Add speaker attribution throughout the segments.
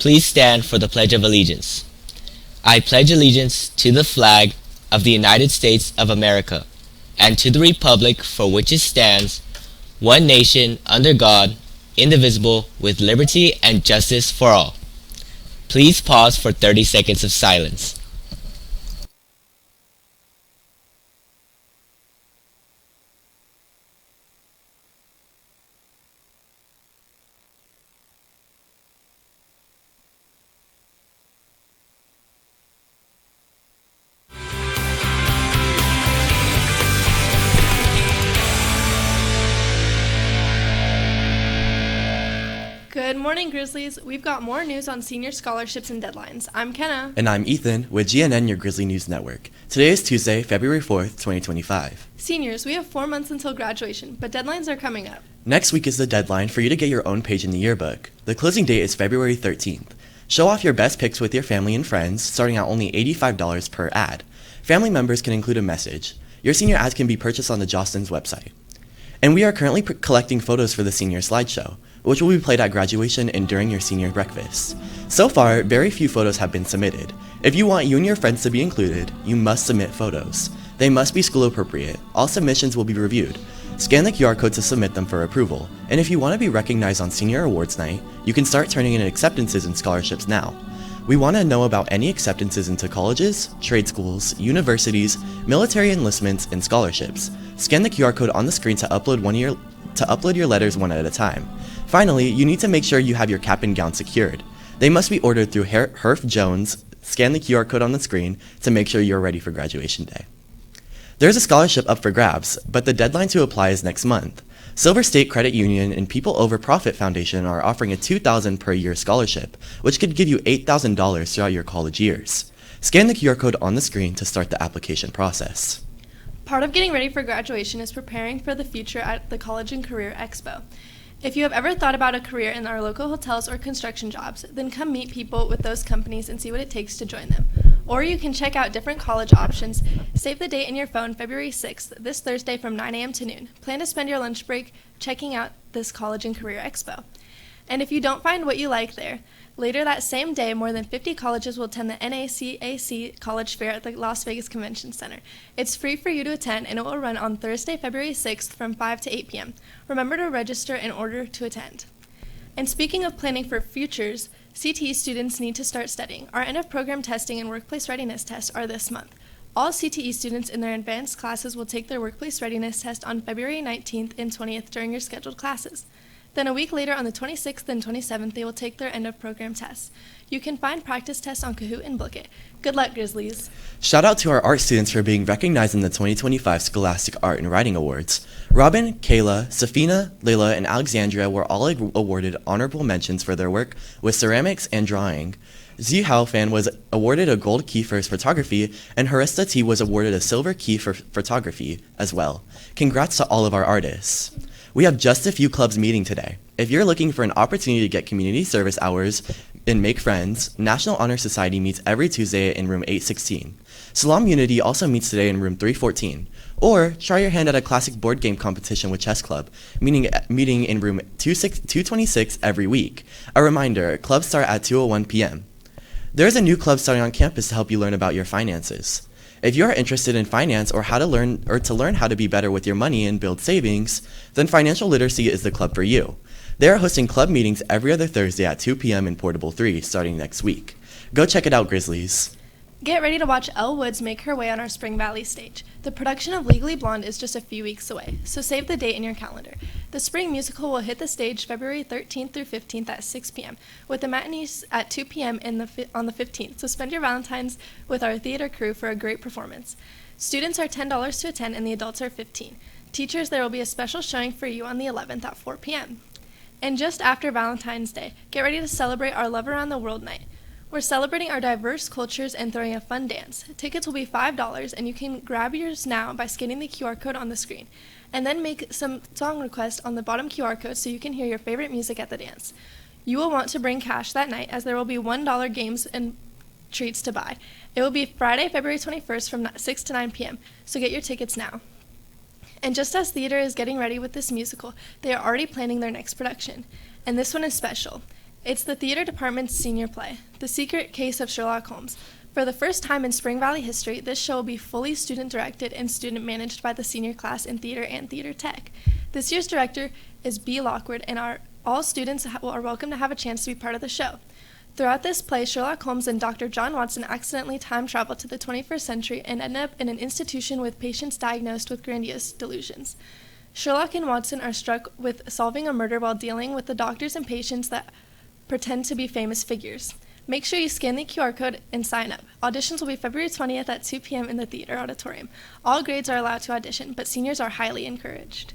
Speaker 1: Please stand for the Pledge of Allegiance. I pledge allegiance to the flag of the United States of America and to the republic for which it stands, one nation under God, indivisible, with liberty and justice for all. Please pause for 30 seconds of silence.
Speaker 2: Good morning, Grizzlies. We've got more news on senior scholarships and deadlines. I'm Kenna.
Speaker 3: And I'm Ethan with GNN, your Grizzly News Network. Today is Tuesday, February 4th, 2025.
Speaker 2: Seniors, we have 4 months until graduation, but deadlines are coming up.
Speaker 3: Next week is the deadline for you to get your own page in the yearbook. The closing date is February 13th. Show off your best pics with your family and friends, starting at only $85 per ad. Family members can include a message. Your senior ads can be purchased on the Jostens website. And we are currently collecting photos for the senior slideshow, which will be played at graduation and during your senior breakfast. So far, very few photos have been submitted. If you want you and your friends to be included, you must submit photos. They must be school appropriate. All submissions will be reviewed. Scan the QR code to submit them for approval. And if you want to be recognized on Senior Awards Night, you can start turning in acceptances and scholarships now. We want to know about any acceptances into colleges, trade schools, universities, military enlistments, and scholarships. Scan the QR code on the screen to upload your letters one at a time. Finally, you need to make sure you have your cap and gown secured. They must be ordered through Herf Jones. Scan the QR code on the screen to make sure you're ready for graduation day. There's a scholarship up for grabs, but the deadline to apply is next month. Silver State Credit Union and People Over Profit Foundation are offering a $2,000 per year scholarship, which could give you $8,000 throughout your college years. Scan the QR code on the screen to start the application process.
Speaker 2: Part of getting ready for graduation is preparing for the future at the College and Career Expo. If you have ever thought about a career in our local hotels or construction jobs, then come meet people with those companies and see what it takes to join them. Or you can check out different college options. Save the date in your phone, February 6th, this Thursday from 9 a.m. to noon. Plan to spend your lunch break checking out this College and Career Expo. And if you don't find what you like there, later that same day, more than 50 colleges will attend the NACAC College Fair at the Las Vegas Convention Center. It's free for you to attend, and it will run on Thursday, February 6th from 5 to 8 p.m. Remember to register in order to attend. And speaking of planning for futures, CTE students need to start studying. Our end-of-program testing and workplace readiness tests are this month. All CTE students in their advanced classes will take their workplace readiness test on February 19th and 20th during your scheduled classes. Then a week later, on the 26th and 27th, they will take their end-of-program tests. You can find practice tests on Kahoot and Book It. Good luck, Grizzlies.
Speaker 3: Shout out to our art students for being recognized in the 2025 Scholastic Art and Writing Awards. Robin, Kayla, Safina, Layla, and Alexandria were all awarded honorable mentions for their work with ceramics and drawing. Zhi Haofan was awarded a gold key for his photography, and Harista T was awarded a silver key for photography as well. Congrats to all of our artists. We have just a few clubs meeting today. If you're looking for an opportunity to get community service hours and make friends, National Honor Society meets every Tuesday in room 816. Salam Unity also meets today in room 314. Or try your hand at a classic board game competition with Chess Club, meeting in room 226 every week. A reminder, clubs start at 2:01 p.m. There's a new club starting on campus to help you learn about your finances. If you are interested in finance or to learn how to be better with your money and build savings, then Financial Literacy is the club for you. They are hosting club meetings every other Thursday at 2 p.m. in Portable 3 starting next week. Go check it out, Grizzlies.
Speaker 2: Get ready to watch Elle Woods make her way on our Spring Valley stage. The production of Legally Blonde is just a few weeks away, so save the date in your calendar. The spring musical will hit the stage February 13th through 15th at 6 p.m., with the matinees at 2 p.m. on the 15th, so spend your Valentine's with our theater crew for a great performance. Students are $10 to attend and the adults are $15. Teachers, there will be a special showing for you on the 11th at 4 p.m. And just after Valentine's Day, get ready to celebrate our Love Around the World night. We're celebrating our diverse cultures and throwing a fun dance. Tickets will be $5, and you can grab yours now by scanning the QR code on the screen, and then make some song requests on the bottom QR code so you can hear your favorite music at the dance. You will want to bring cash that night, as there will be $1 games and treats to buy. It will be Friday, February 21st from 6 to 9 p.m., so get your tickets now. And just as theater is getting ready with this musical, they are already planning their next production. And this one is special. It's the theater department's senior play, The Secret Case of Sherlock Holmes. For the first time in Spring Valley history, this show will be fully student-directed and student-managed by the senior class in theater and theater tech. This year's director is B. Lockwood, and all students are welcome to have a chance to be part of the show. Throughout this play, Sherlock Holmes and Dr. John Watson accidentally time travel to the 21st century and end up in an institution with patients diagnosed with grandiose delusions. Sherlock and Watson are struck with solving a murder while dealing with the doctors and patients that pretend to be famous figures. Make sure you scan the QR code and sign up. Auditions will be February 20th at 2 p.m. in the theater auditorium. All grades are allowed to audition, but seniors are highly encouraged.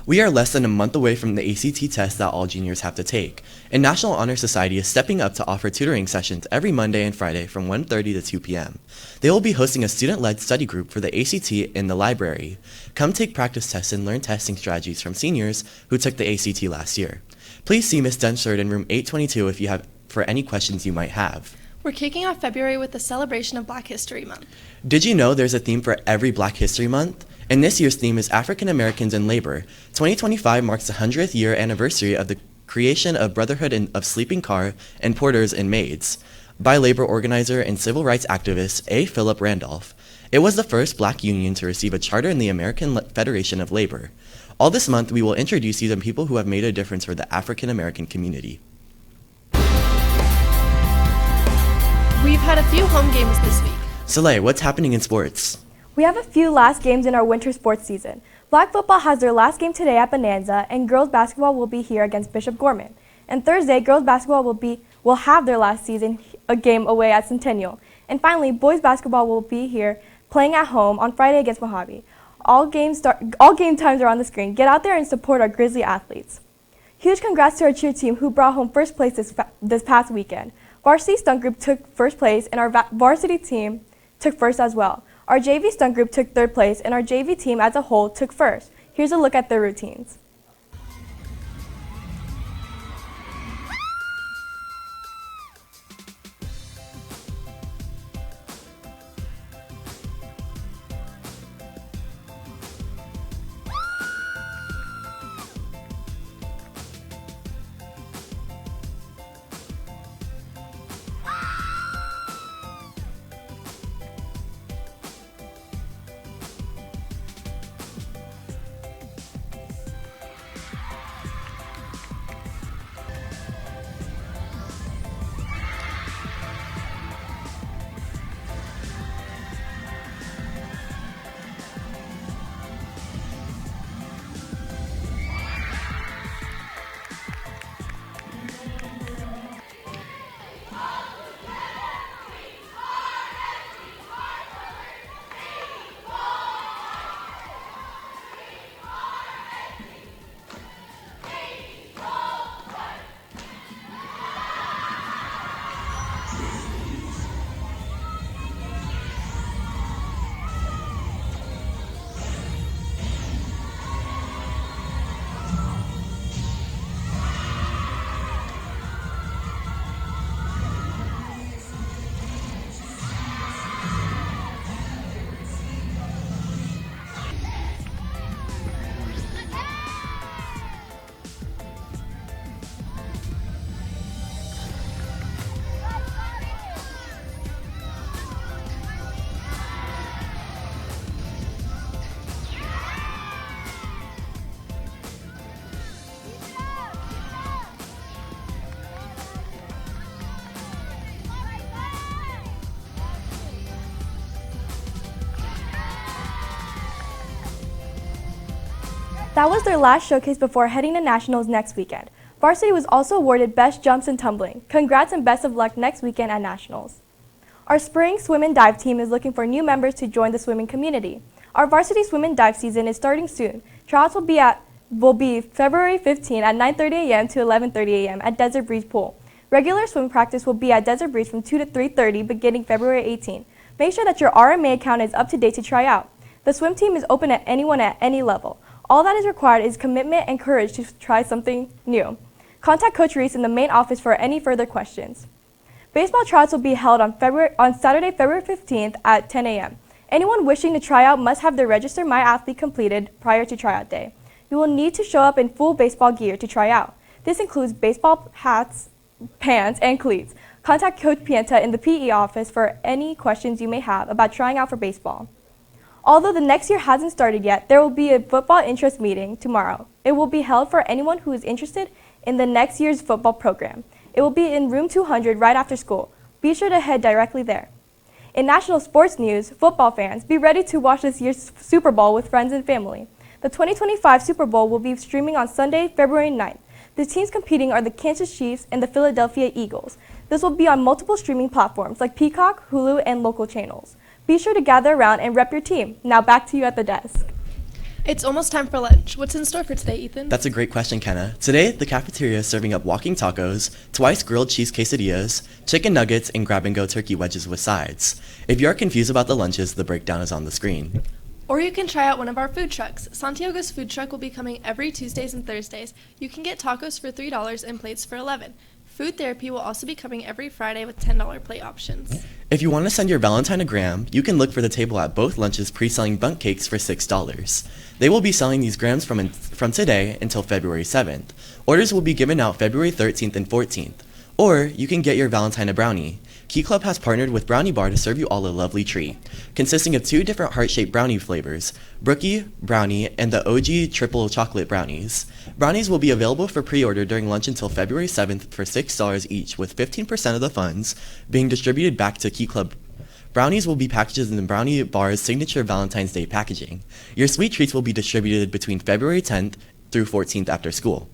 Speaker 3: We are less than a month away from the ACT test that all juniors have to take, and National Honor Society is stepping up to offer tutoring sessions every Monday and Friday from 1:30 to 2 p.m. They will be hosting a student-led study group for the ACT in the library. Come take practice tests and learn testing strategies from seniors who took the ACT last year. Please see Ms. Dunshard in room 822 if you have for any questions you might have.
Speaker 2: We're kicking off February with the celebration of Black History Month.
Speaker 3: Did you know there's a theme for every Black History Month? And this year's theme is African Americans in Labor. 2025 marks the 100th year anniversary of the creation of Brotherhood of Sleeping Car and Porters and Maids by labor organizer and civil rights activist A. Philip Randolph. It was the first Black union to receive a charter in the American Federation of Labor. All this month, we will introduce you to people who have made a difference for the African American community.
Speaker 2: We've had a few home games this week.
Speaker 3: Soleil, what's happening in sports?
Speaker 4: We have a few last games in our winter sports season. Black football has their last game today at Bonanza, and girls basketball will be here against Bishop Gorman. And Thursday, girls basketball will have their last season game away at Centennial. And finally, boys basketball will be here playing at home on Friday against Mojave. All game times are on the screen. Get out there and support our Grizzly athletes. Huge congrats to our cheer team who brought home first place this past weekend. Varsity stunt group took first place, and our varsity team took first as well. Our JV stunt group took third place, and our JV team as a whole took first. Here's a look at their routines. That was their last showcase before heading to nationals next weekend. Varsity was also awarded Best Jumps and Tumbling. Congrats and best of luck next weekend at nationals. Our spring swim and dive team is looking for new members to join the swimming community. Our varsity swim and dive season is starting soon. Tryouts will be February 15 at 9:30 a.m. to 11:30 a.m. at Desert Breeze Pool. Regular swim practice will be at Desert Breeze from 2 to 3:30 beginning February 18. Make sure that your RMA account is up to date to try out. The swim team is open to anyone at any level. All that is required is commitment and courage to try something new. Contact Coach Reese in the main office for any further questions. Baseball tryouts will be held on Saturday, February 15th at 10 a.m. Anyone wishing to try out must have their Register My Athlete completed prior to tryout day. You will need to show up in full baseball gear to try out. This includes baseball hats, pants, and cleats. Contact Coach Pienta in the PE office for any questions you may have about trying out for baseball. Although the next year hasn't started yet, there will be a football interest meeting tomorrow. It will be held for anyone who is interested in the next year's football program. It will be in room 200 right after school. Be sure to head directly there. In national sports news, football fans, be ready to watch this year's Super Bowl with friends and family. The 2025 Super Bowl will be streaming on Sunday, February 9th. The teams competing are the Kansas Chiefs and the Philadelphia Eagles. This will be on multiple streaming platforms like Peacock, Hulu, and local channels. Be sure to gather around and rep your team. Now back to you at the desk.
Speaker 2: It's almost time for lunch. What's in store for today, Ethan?
Speaker 3: That's a great question, Kenna. Today, the cafeteria is serving up walking tacos, twice grilled cheese quesadillas, chicken nuggets, and grab-and-go turkey wedges with sides. If you are confused about the lunches, the breakdown is on the screen.
Speaker 2: Or you can try out one of our food trucks. Santiago's food truck will be coming every Tuesdays and Thursdays. You can get tacos for $3 and plates for $11. Food therapy will also be coming every Friday with $10 plate options.
Speaker 3: If you want to send your Valentine a gram, you can look for the table at both lunches pre-selling bundt cakes for $6. They will be selling these grams from today until February 7th. Orders will be given out February 13th and 14th. Or you can get your Valentine a brownie. Key Club has partnered with Brownie Bar to serve you all a lovely treat, consisting of 2 different heart-shaped brownie flavors, Brookie Brownie and the OG Triple Chocolate Brownies. Brownies will be available for pre-order during lunch until February 7th for $6 each, with 15% of the funds being distributed back to Key Club. Brownies will be packaged in the Brownie Bar's signature Valentine's Day packaging. Your sweet treats will be distributed between February 10th through 14th after school.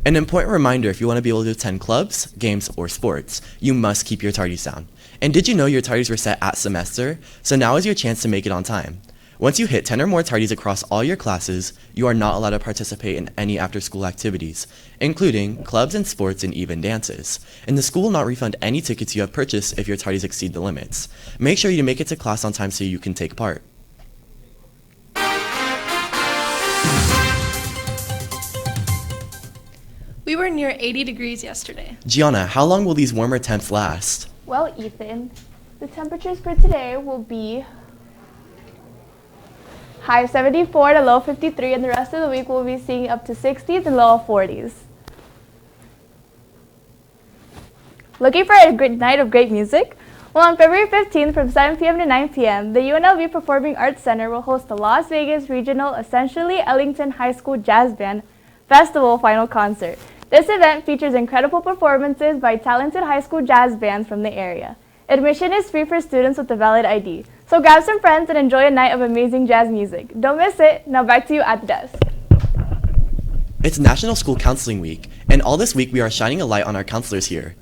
Speaker 3: An important reminder, if you want to be able to attend clubs, games, or sports, you must keep your tardies down. And did you know your tardies were set at semester? So now is your chance to make it on time. Once you hit 10 or more tardies across all your classes, you are not allowed to participate in any after-school activities, including clubs and sports and even dances. And the school will not refund any tickets you have purchased if your tardies exceed the limits. Make sure you make it to class on time so you can take part.
Speaker 2: We were near 80 degrees yesterday.
Speaker 3: Gianna, how long will these warmer temps last?
Speaker 5: Well, Ethan, the temperatures for today will be high of 74 to low 53, and the rest of the week we'll be seeing up to 60s and low 40s. Looking for a great night of great music? Well, on February 15th from 7 p.m. to 9 p.m., the UNLV Performing Arts Center will host the Las Vegas Regional Essentially Ellington High School Jazz Band Festival Final Concert. This event features incredible performances by talented high school jazz bands from the area. Admission is free for students with a valid ID. So grab some friends and enjoy a night of amazing jazz music. Don't miss it. Now back to you at the desk.
Speaker 3: It's National School Counseling Week, and all this week we are shining a light on our counselors here.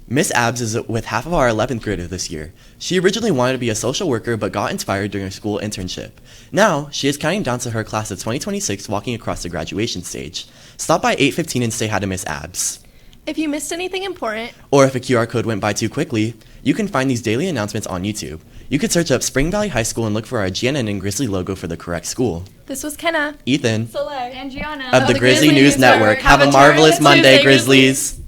Speaker 3: Miss Abs is with half of our 11th grader this year. She originally wanted to be a social worker but got inspired during her school internship. Now, she is counting down to her class of 2026 walking across the graduation stage. Stop by 8:15 and say hi to Miss Abs.
Speaker 2: If you missed anything important,
Speaker 3: Or if a QR code went by too quickly, you can find these daily announcements on YouTube. You could search up Spring Valley High School and look for our GNN and Grizzly logo for the correct school.
Speaker 2: this was Kenna.
Speaker 3: Ethan
Speaker 2: Soleil. And Gianna.
Speaker 3: of the Grizzly News Network. Have a marvelous Monday, Grizzlies.